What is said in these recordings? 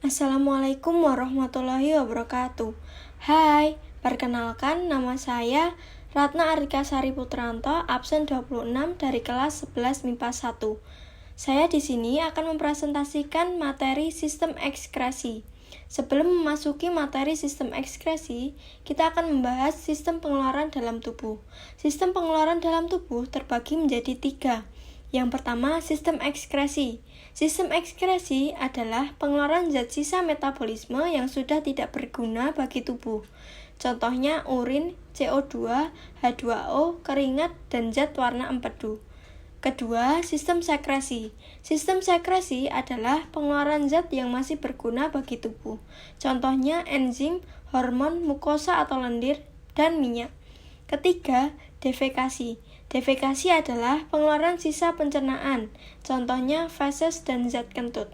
Assalamualaikum warahmatullahi wabarakatuh. Hai, perkenalkan nama saya Ratna Arika Sari Putranto, absen 26 dari kelas 11 MIPA 1. Saya di sini akan mempresentasikan materi sistem ekskresi. Sebelum memasuki materi sistem ekskresi, kita akan membahas sistem pengeluaran dalam tubuh. Sistem pengeluaran dalam tubuh terbagi menjadi 3. Yang pertama, sistem ekskresi. Sistem ekskresi adalah pengeluaran zat sisa metabolisme yang sudah tidak berguna bagi tubuh. Contohnya urin, CO2, H2O, keringat, dan zat warna empedu. Kedua, sistem sekresi. Sistem sekresi adalah pengeluaran zat yang masih berguna bagi tubuh. Contohnya enzim, hormon, mukosa atau lendir, dan minyak. Ketiga, defekasi. Defekasi adalah pengeluaran sisa pencernaan, contohnya feses dan zat kentut.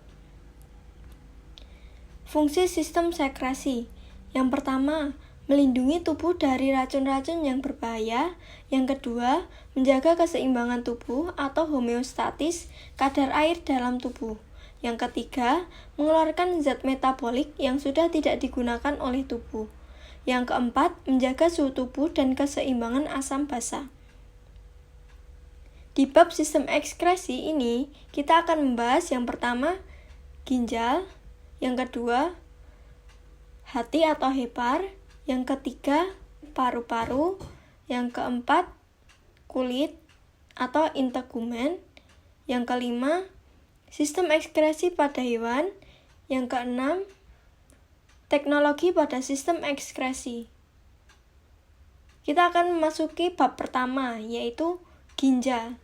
Fungsi sistem sekresi. Yang pertama, melindungi tubuh dari racun-racun yang berbahaya. Yang kedua, menjaga keseimbangan tubuh atau homeostatis kadar air dalam tubuh. Yang ketiga, mengeluarkan zat metabolik yang sudah tidak digunakan oleh tubuh. Yang keempat, menjaga suhu tubuh dan keseimbangan asam basa. Di bab sistem ekskresi ini, kita akan membahas yang pertama, ginjal, yang kedua, hati atau hepar, yang ketiga, paru-paru, yang keempat, kulit atau integumen, yang kelima, sistem ekskresi pada hewan, yang keenam, teknologi pada sistem ekskresi. Kita akan memasuki bab pertama, yaitu ginjal.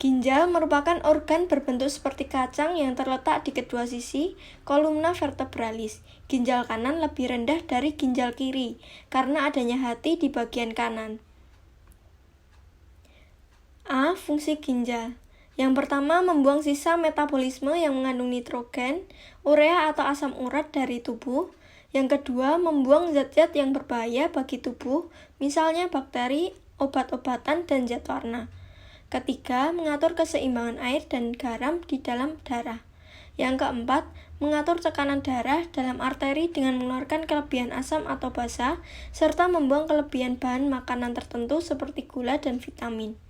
Ginjal merupakan organ berbentuk seperti kacang yang terletak di kedua sisi kolumna vertebralis. Ginjal kanan lebih rendah dari ginjal kiri karena adanya hati di bagian kanan. A. Fungsi ginjal. Yang pertama, membuang sisa metabolisme yang mengandung nitrogen, urea atau asam urat dari tubuh. Yang kedua, membuang zat-zat yang berbahaya bagi tubuh, misalnya bakteri, obat-obatan, dan zat warna. Ketiga, mengatur keseimbangan air dan garam di dalam darah. Yang keempat, mengatur tekanan darah dalam arteri dengan mengeluarkan kelebihan asam atau basa, serta membuang kelebihan bahan makanan tertentu seperti gula dan vitamin.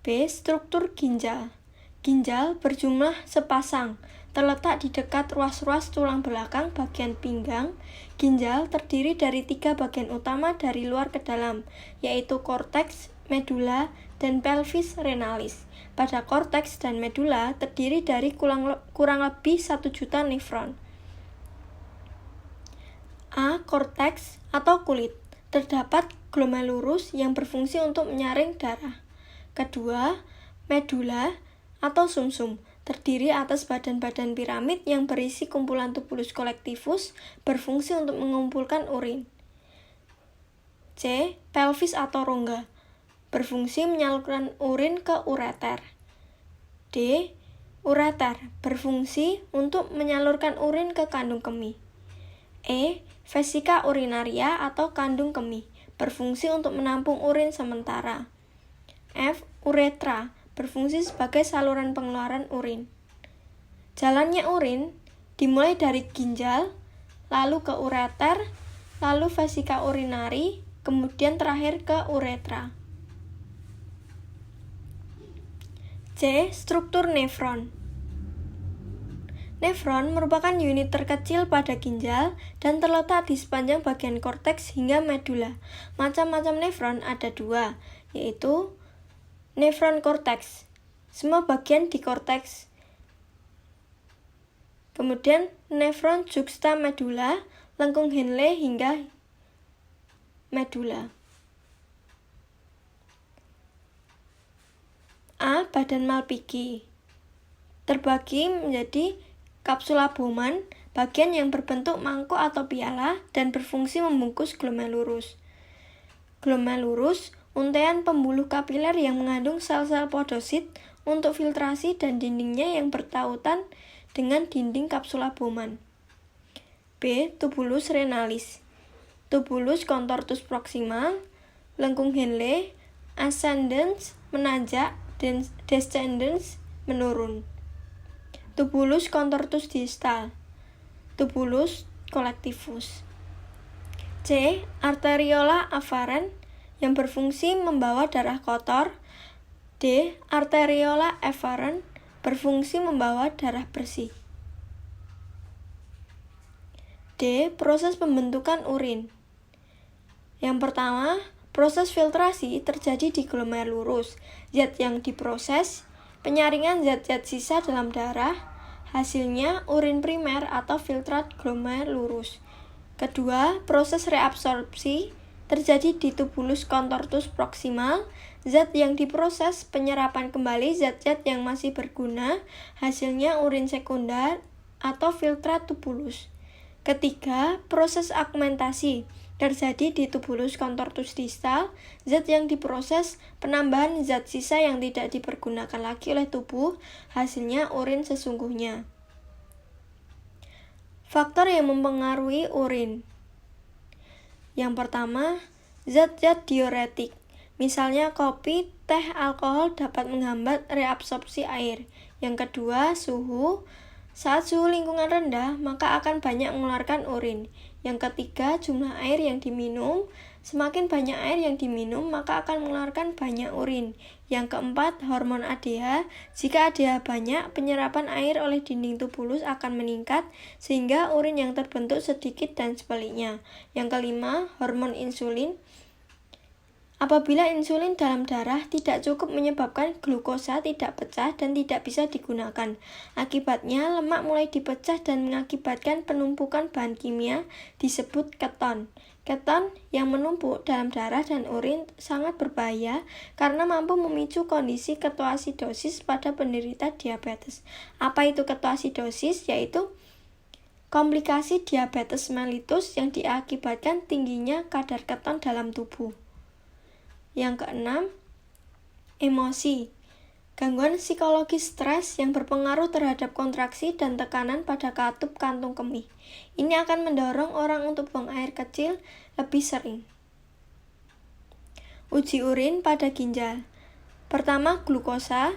B. Struktur ginjal. Ginjal berjumlah sepasang, terletak di dekat ruas-ruas tulang belakang bagian pinggang. Ginjal terdiri dari 3 bagian utama dari luar ke dalam, yaitu korteks, medula, dan pelvis renalis. Pada korteks dan medula terdiri dari kurang lebih 1 juta nefron. A. Korteks atau kulit. Terdapat glomerulus yang berfungsi untuk menyaring darah. Kedua, medula atau sumsum. Terdiri atas badan-badan piramid yang berisi kumpulan tubulus kolektivus berfungsi untuk mengumpulkan urin. C. Pelvis atau rongga. Berfungsi menyalurkan urin ke ureter. D. Ureter berfungsi untuk menyalurkan urin ke kandung kemih. E. Vesika urinaria atau kandung kemih berfungsi untuk menampung urin sementara. F. Uretra berfungsi sebagai saluran pengeluaran urin. Jalannya urin dimulai dari ginjal, lalu ke ureter, lalu vesika urinari, kemudian terakhir ke uretra. C. Struktur nefron. Nefron merupakan unit terkecil pada ginjal dan terletak di sepanjang bagian korteks hingga medula. Macam-macam nefron ada 2, yaitu nefron korteks. Semua bagian di korteks. Kemudian nefron juxtamedula, lengkung Henle hingga medula. A. Badan Malpighi. Terbagi menjadi kapsula Bowman, bagian yang berbentuk mangkuk atau piala dan berfungsi membungkus glomerulus. Glomerulus, untaian pembuluh kapiler yang mengandung sel-sel podosit untuk filtrasi dan dindingnya yang bertautan dengan dinding kapsula Bowman. B. Tubulus renalis. Tubulus contortus proximal, lengkung Henle, ascendens menanjak, dan descendens menurun. Tubulus contortus distal, tubulus collectivus. C. Arteriola afferent yang berfungsi membawa darah kotor. D. Arteriola efferent berfungsi membawa darah bersih. D. Proses pembentukan urin. Yang pertama, proses filtrasi terjadi di glomerulus. Zat yang diproses, penyaringan zat-zat sisa dalam darah, hasilnya urin primer atau filtrat glomerulus. Kedua, proses reabsorpsi terjadi di tubulus contortus proximal. Zat yang diproses, penyerapan kembali zat-zat yang masih berguna, hasilnya urin sekunder atau filtrat tubulus. Ketiga, proses augmentasi terjadi di tubulus contortus distal. Zat yang diproses, penambahan zat sisa yang tidak dipergunakan lagi oleh tubuh, hasilnya urin sesungguhnya. Faktor yang mempengaruhi urin. Yang pertama, zat-zat diuretik. Misalnya kopi, teh, alkohol dapat menghambat reabsorpsi air. Yang kedua, suhu. Saat suhu lingkungan rendah, maka akan banyak mengeluarkan urin. Yang ketiga, jumlah air yang diminum. Semakin banyak air yang diminum, maka akan mengeluarkan banyak urin. Yang keempat, hormon ADH. Jika ADH banyak, penyerapan air oleh dinding tubulus akan meningkat, sehingga urin yang terbentuk sedikit dan sebaliknya. Yang kelima, hormon insulin. Apabila insulin dalam darah tidak cukup menyebabkan glukosa tidak pecah dan tidak bisa digunakan. Akibatnya, lemak mulai dipecah dan mengakibatkan penumpukan bahan kimia disebut keton. Keton yang menumpuk dalam darah dan urin sangat berbahaya karena mampu memicu kondisi ketoasidosis pada penderita diabetes. Apa itu ketoasidosis? Yaitu komplikasi diabetes mellitus yang diakibatkan tingginya kadar keton dalam tubuh. Yang keenam, emosi. Gangguan psikologis stres yang berpengaruh terhadap kontraksi dan tekanan pada katup kantung kemih. Ini akan mendorong orang untuk buang air kecil lebih sering. Uji urin pada ginjal. Pertama, glukosa.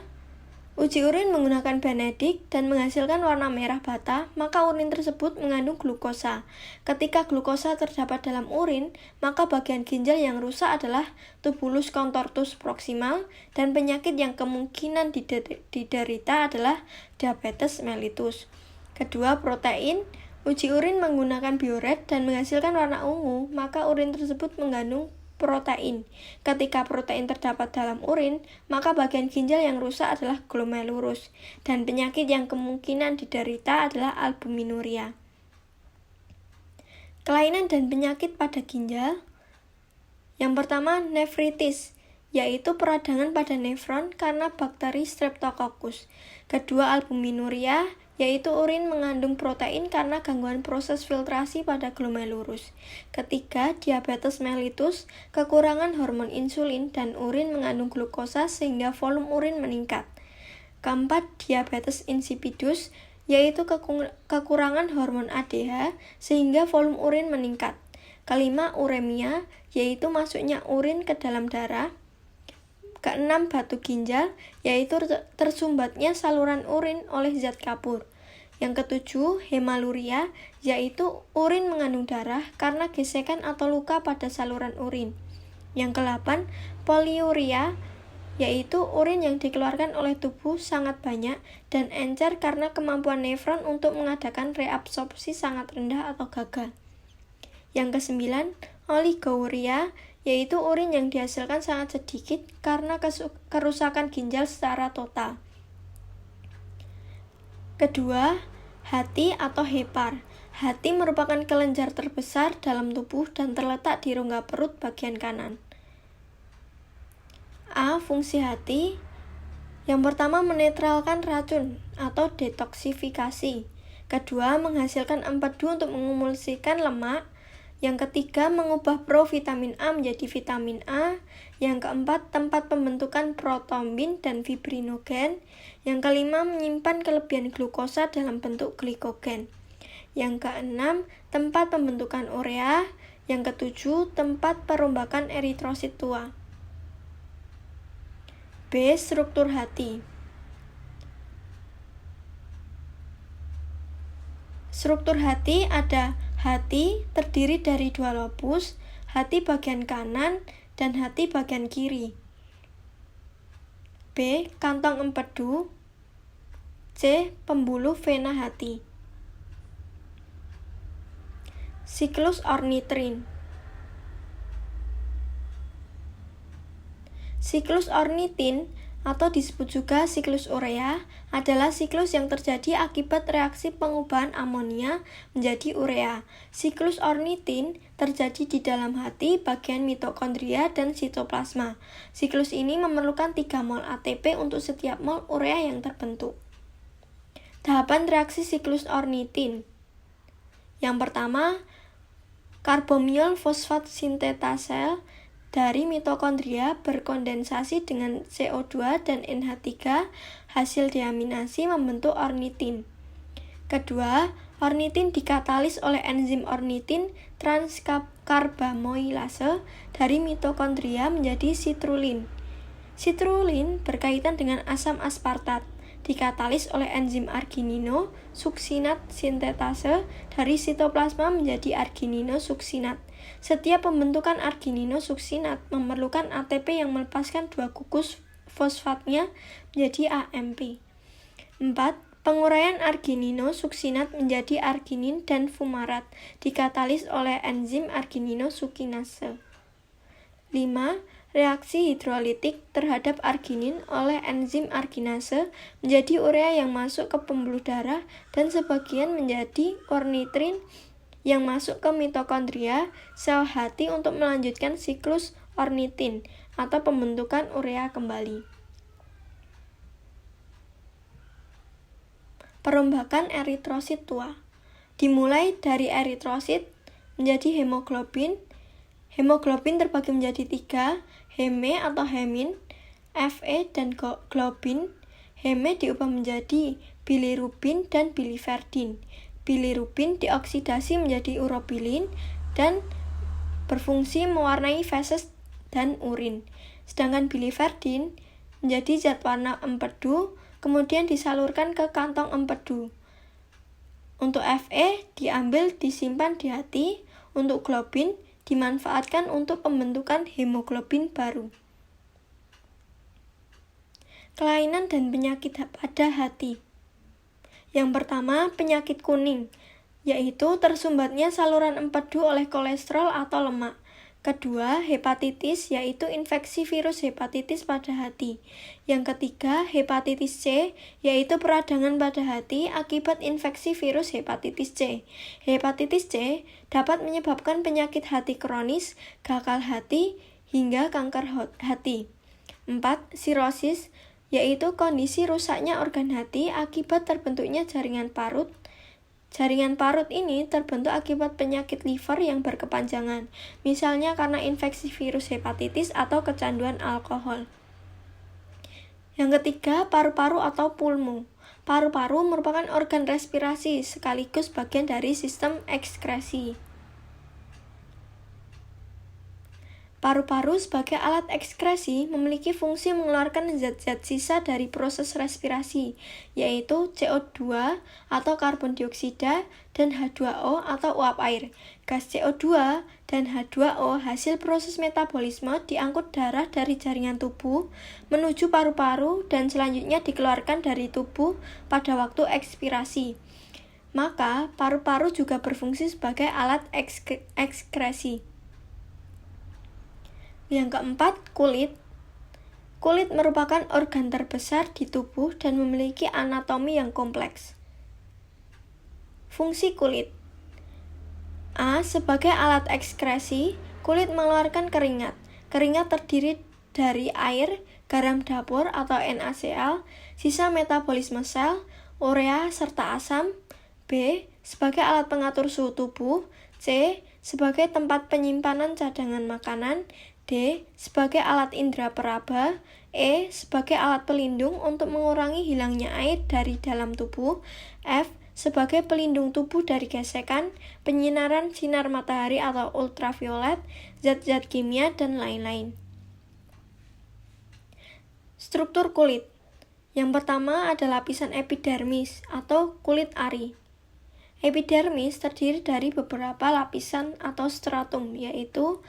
Uji urin menggunakan Benedict dan menghasilkan warna merah bata, maka urin tersebut mengandung glukosa. Ketika glukosa terdapat dalam urin, maka bagian ginjal yang rusak adalah tubulus contortus proximal dan penyakit yang kemungkinan diderita adalah diabetes mellitus. Kedua, protein. Uji urin menggunakan bioret dan menghasilkan warna ungu, maka urin tersebut mengandung protein. Ketika protein terdapat dalam urin, maka bagian ginjal yang rusak adalah glomerulus, dan penyakit yang kemungkinan diderita adalah albuminuria. Kelainan dan penyakit pada ginjal. Yang pertama, nefritis, yaitu peradangan pada nefron karena bakteri Streptococcus. Kedua, albuminuria, yaitu urin mengandung protein karena gangguan proses filtrasi pada glomerulus. Ketiga, diabetes mellitus, kekurangan hormon insulin dan urin mengandung glukosa sehingga volume urin meningkat. Keempat, diabetes insipidus, yaitu kekurangan hormon ADH sehingga volume urin meningkat. Kelima, uremia, yaitu masuknya urin ke dalam darah. Keenam, batu ginjal, yaitu tersumbatnya saluran urin oleh zat kapur. Yang ketujuh, hemaluria, yaitu urin mengandung darah karena gesekan atau luka pada saluran urin. Yang kedelapan, poliuria, yaitu urin yang dikeluarkan oleh tubuh sangat banyak dan encer karena kemampuan nefron untuk mengadakan reabsorpsi sangat rendah atau gagal. Yang kesembilan, oligouria, yaitu urin yang dihasilkan sangat sedikit karena kerusakan ginjal secara total. Kedua, hati atau hepar. Hati merupakan kelenjar terbesar dalam tubuh dan terletak di rongga perut bagian kanan. A. Fungsi hati. Yang pertama, menetralkan racun atau detoksifikasi. Kedua, menghasilkan empedu untuk mengemulsikan lemak. Yang ketiga, mengubah provitamin A menjadi vitamin A. Yang keempat, tempat pembentukan protombin dan fibrinogen. Yang kelima, menyimpan kelebihan glukosa dalam bentuk glikogen. Yang keenam, tempat pembentukan urea. Yang ketujuh, tempat perombakan eritrosit tua. B. Struktur hati. Struktur hati ada hati terdiri dari 2 lobus, hati bagian kanan dan hati bagian kiri. B. Kantong empedu. C. Pembuluh vena hati. Siklus ornitrin. Siklus ornitin atau disebut juga siklus urea adalah siklus yang terjadi akibat reaksi pengubahan amonia menjadi urea. Siklus ornitin terjadi di dalam hati, bagian mitokondria, dan sitoplasma. Siklus ini memerlukan 3 mol ATP untuk setiap mol urea yang terbentuk. Tahapan reaksi siklus ornitin. Yang pertama, karbomiol fosfat sintetase dari mitokondria berkondensasi dengan CO2 dan NH3, hasil deaminasi membentuk ornitin. Kedua, ornitin dikatalis oleh enzim ornitin transkarbamoilase dari mitokondria menjadi sitrulin. Sitrulin berkaitan dengan asam aspartat, dikatalis oleh enzim arginino suksinat sintetase dari sitoplasma menjadi arginino suksinat. Setiap pembentukan arginino suksinat memerlukan ATP yang melepaskan 2 gugus fosfatnya menjadi AMP. 4. Penguraian arginino suksinat menjadi arginin dan fumarat, dikatalis oleh enzim arginino sukinase. 5. Reaksi hidrolitik terhadap arginin oleh enzim arginase menjadi urea yang masuk ke pembuluh darah dan sebagian menjadi ornitrin yang masuk ke mitokondria sel hati untuk melanjutkan siklus ornitin atau pembentukan urea kembali. Perombakan eritrosit tua dimulai dari eritrosit menjadi hemoglobin. Hemoglobin terbagi menjadi 3, heme atau hemin, Fe dan globin. Heme diubah menjadi bilirubin dan biliverdin. Bilirubin dioksidasi menjadi urobilin dan berfungsi mewarnai feses dan urin. Sedangkan biliverdin menjadi zat warna empedu, kemudian disalurkan ke kantong empedu. Untuk Fe diambil disimpan di hati, untuk globin dimanfaatkan untuk pembentukan hemoglobin baru. Kelainan dan penyakit pada hati. Yang pertama, penyakit kuning, yaitu tersumbatnya saluran empedu oleh kolesterol atau lemak. Kedua, hepatitis, yaitu infeksi virus hepatitis pada hati. Yang ketiga, hepatitis C, yaitu peradangan pada hati akibat infeksi virus hepatitis C. Hepatitis C dapat menyebabkan penyakit hati kronis, gagal hati, hingga kanker hati. 4. Sirosis, yaitu kondisi rusaknya organ hati akibat terbentuknya jaringan parut. Jaringan parut ini terbentuk akibat penyakit liver yang berkepanjangan, misalnya karena infeksi virus hepatitis atau kecanduan alkohol. Yang ketiga, paru-paru atau pulmo. Paru-paru merupakan organ respirasi sekaligus bagian dari sistem ekskresi. Paru-paru sebagai alat ekskresi memiliki fungsi mengeluarkan zat-zat sisa dari proses respirasi, yaitu CO2 atau karbon dioksida dan H2O atau uap air. Gas CO2 dan H2O hasil proses metabolisme diangkut darah dari jaringan tubuh menuju paru-paru dan selanjutnya dikeluarkan dari tubuh pada waktu ekspirasi. Maka, paru-paru juga berfungsi sebagai alat ekskresi. Yang keempat, kulit. Kulit merupakan organ terbesar di tubuh dan memiliki anatomi yang kompleks. Fungsi kulit. A. Sebagai alat ekskresi, kulit mengeluarkan keringat. Keringat terdiri dari air, garam dapur atau NaCl, sisa metabolisme sel, urea, serta asam. B. Sebagai alat pengatur suhu tubuh. C. Sebagai tempat penyimpanan cadangan makanan. D. Sebagai alat indera peraba. E. Sebagai alat pelindung untuk mengurangi hilangnya air dari dalam tubuh. F. Sebagai pelindung tubuh dari gesekan, penyinaran sinar matahari atau ultraviolet, zat-zat kimia, dan lain-lain. Struktur kulit. Yang pertama ada lapisan epidermis atau kulit ari. Epidermis terdiri dari beberapa lapisan atau stratum, yaitu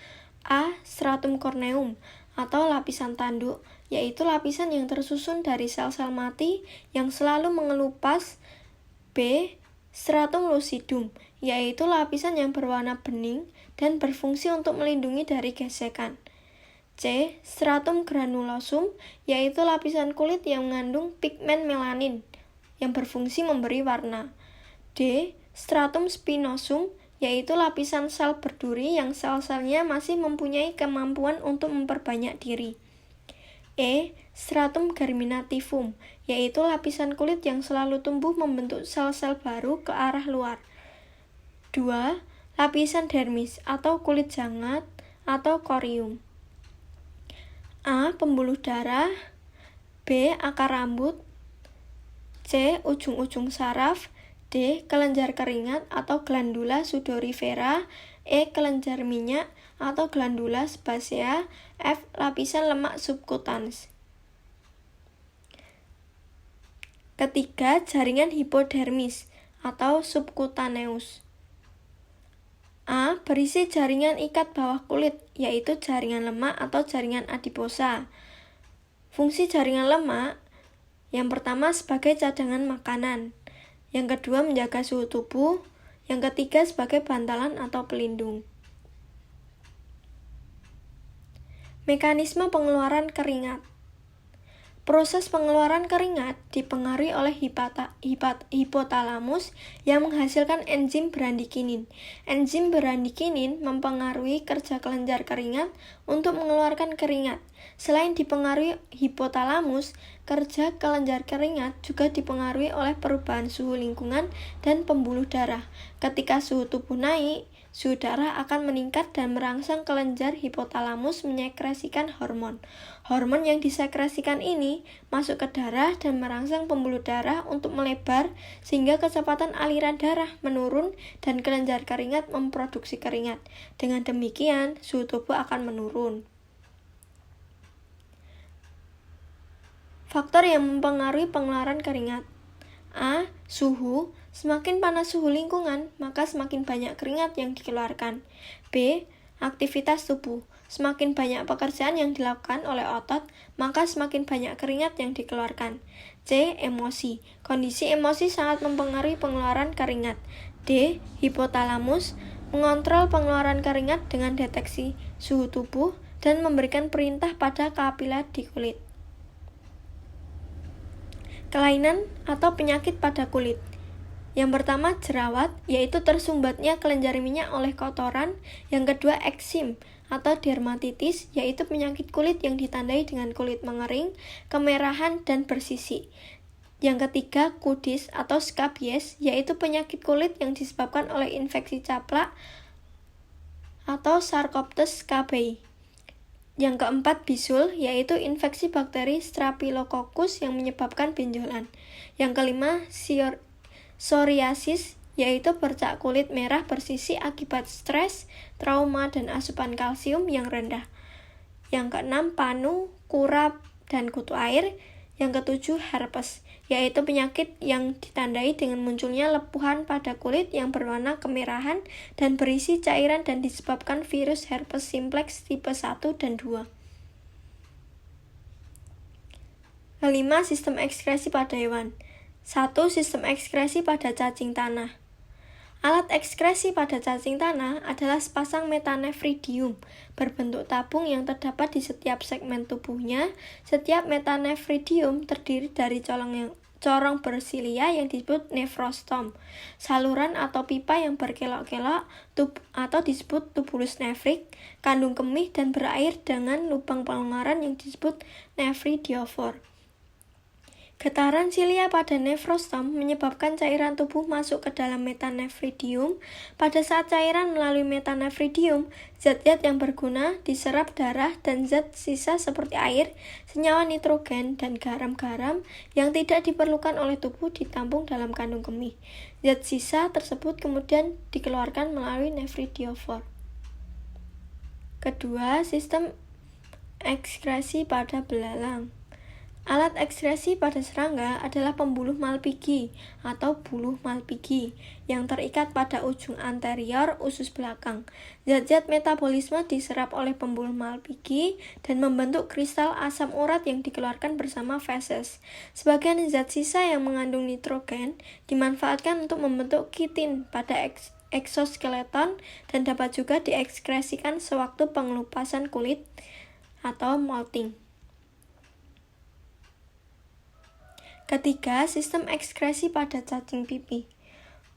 A. Stratum corneum atau lapisan tanduk, yaitu lapisan yang tersusun dari sel-sel mati yang selalu mengelupas. B. Stratum lucidum, yaitu lapisan yang berwarna bening dan berfungsi untuk melindungi dari gesekan. C. Stratum granulosum, yaitu lapisan kulit yang mengandung pigmen melanin yang berfungsi memberi warna. D. Stratum spinosum, yaitu lapisan sel berduri yang sel-selnya masih mempunyai kemampuan untuk memperbanyak diri. E. Stratum germinativum, yaitu lapisan kulit yang selalu tumbuh membentuk sel-sel baru ke arah luar. 2. Lapisan dermis atau kulit jangat atau corium. A. Pembuluh darah. B. Akar rambut. C. Ujung-ujung saraf. D. Kelenjar keringat atau glandula sudorifera. E. Kelenjar minyak atau glandula sebasea. F. Lapisan lemak subkutaneus. Ketiga, jaringan hipodermis atau subkutaneus. A. Berisi jaringan ikat bawah kulit, yaitu jaringan lemak atau jaringan adiposa. Fungsi jaringan lemak yang pertama sebagai cadangan makanan, yang kedua menjaga suhu tubuh, yang ketiga sebagai bantalan atau pelindung. Mekanisme pengeluaran keringat. Proses pengeluaran keringat dipengaruhi oleh hipotalamus yang menghasilkan enzim bradikinin. Enzim bradikinin mempengaruhi kerja kelenjar keringat untuk mengeluarkan keringat. Selain dipengaruhi hipotalamus, kerja kelenjar keringat juga dipengaruhi oleh perubahan suhu lingkungan dan pembuluh darah. Ketika suhu tubuh naik, suhu darah akan meningkat dan merangsang kelenjar hipotalamus menyekresikan hormon. Hormon yang disekresikan ini masuk ke darah dan merangsang pembuluh darah untuk melebar sehingga kecepatan aliran darah menurun dan kelenjar keringat memproduksi keringat. Dengan demikian, suhu tubuh akan menurun. Faktor yang mempengaruhi pengeluaran keringat. A. Suhu. Semakin panas suhu lingkungan, maka semakin banyak keringat yang dikeluarkan. B. Aktivitas tubuh. Semakin banyak pekerjaan yang dilakukan oleh otot, maka semakin banyak keringat yang dikeluarkan. C. Emosi. Kondisi emosi sangat mempengaruhi pengeluaran keringat. D. Hipotalamus. Mengontrol pengeluaran keringat dengan deteksi suhu tubuh dan memberikan perintah pada kapiler di kulit. Kelainan atau penyakit pada kulit. Yang pertama jerawat, yaitu tersumbatnya kelenjar minyak oleh kotoran. Yang kedua eksim atau dermatitis, yaitu penyakit kulit yang ditandai dengan kulit mengering, kemerahan, dan bersisik. Yang ketiga kudis atau skabies, yaitu penyakit kulit yang disebabkan oleh infeksi caplak atau Sarcoptes scabiei. Yang keempat bisul, yaitu infeksi bakteri Staphylococcus yang menyebabkan benjolan. Yang kelima psoriasis, yaitu bercak kulit merah bersisik akibat stres, trauma, dan asupan kalsium yang rendah. Yang keenam panu, kurap, dan kutu air. Yang ketujuh herpes, yaitu penyakit yang ditandai dengan munculnya lepuhan pada kulit yang berwarna kemerahan dan berisi cairan dan disebabkan virus herpes simplex tipe 1 dan 2. Kelima, sistem ekskresi pada hewan. 1. Sistem ekskresi pada cacing tanah. Alat ekskresi pada cacing tanah adalah sepasang metanefridium berbentuk tabung yang terdapat di setiap segmen tubuhnya. Setiap metanefridium terdiri dari corong bersilia yang disebut nefrostom, saluran atau pipa yang berkelok-kelok atau disebut tubulus nefrik, kandung kemih dan berair dengan lubang pengeluaran yang disebut nefridiofor. Getaran silia pada nefrostom menyebabkan cairan tubuh masuk ke dalam metanefridium. Pada saat cairan melalui metanefridium, zat-zat yang berguna diserap darah dan zat sisa seperti air, senyawa nitrogen, dan garam-garam yang tidak diperlukan oleh tubuh ditampung dalam kandung kemih. Zat sisa tersebut kemudian dikeluarkan melalui nefridiofor. Kedua, sistem ekskresi pada belalang. Alat ekskresi pada serangga adalah pembuluh Malpighi atau buluh Malpighi yang terikat pada ujung anterior usus belakang. Zat-zat metabolisme diserap oleh pembuluh Malpighi dan membentuk kristal asam urat yang dikeluarkan bersama feses. Sebagian zat sisa yang mengandung nitrogen dimanfaatkan untuk membentuk kitin pada eksoskeleton dan dapat juga diekskresikan sewaktu pengelupasan kulit atau molting. Ketiga, sistem ekskresi pada cacing pipi.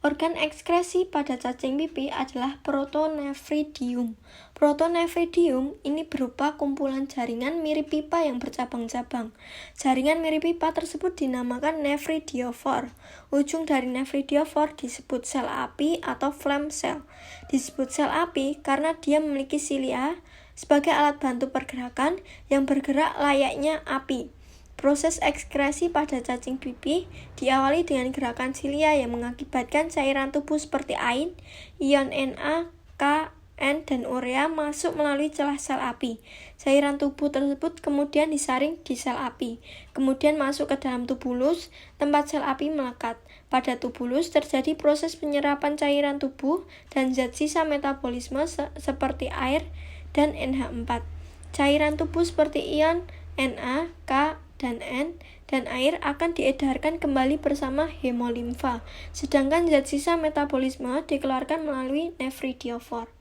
Organ ekskresi pada cacing pipi adalah protonephridium. Protonephridium ini berupa kumpulan jaringan mirip pipa yang bercabang-cabang. Jaringan mirip pipa tersebut dinamakan nephridiophore. Ujung dari nephridiophore disebut sel api atau flame cell. Disebut sel api karena dia memiliki silia sebagai alat bantu pergerakan yang bergerak layaknya api. Proses ekskresi pada cacing pipi diawali dengan gerakan silia yang mengakibatkan cairan tubuh seperti air, ion Na, K, N, dan urea masuk melalui celah sel api. Cairan tubuh tersebut kemudian disaring di sel api, kemudian masuk ke dalam tubulus, tempat sel api melekat. Pada tubulus terjadi proses penyerapan cairan tubuh dan zat sisa metabolisme seperti air dan NH4. Cairan tubuh seperti ion Na, K, dan N dan air akan diedarkan kembali bersama hemolimfa, sedangkan zat sisa metabolisme dikeluarkan melalui nephridiophore.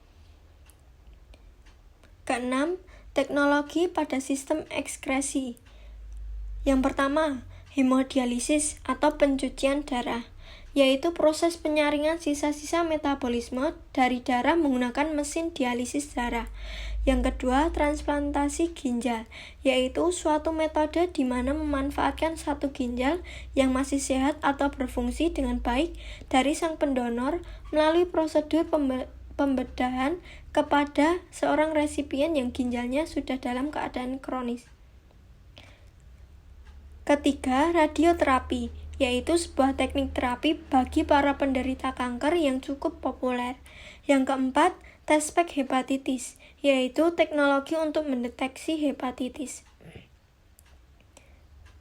Keenam, teknologi pada sistem ekskresi. Yang pertama, hemodialisis atau pencucian darah, yaitu proses penyaringan sisa-sisa metabolisme dari darah menggunakan mesin dialisis darah. Yang kedua, transplantasi ginjal, yaitu suatu metode di mana memanfaatkan satu ginjal yang masih sehat atau berfungsi dengan baik dari sang pendonor melalui prosedur pembedahan kepada seorang resipien yang ginjalnya sudah dalam keadaan kronis. Ketiga, radioterapi, yaitu sebuah teknik terapi bagi para penderita kanker yang cukup populer. Yang keempat, tes spek hepatitis, yaitu teknologi untuk mendeteksi hepatitis.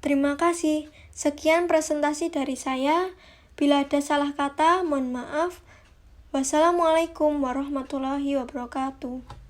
Terima kasih. Sekian presentasi dari saya. Bila ada salah kata, mohon maaf. Wassalamualaikum warahmatullahi wabarakatuh.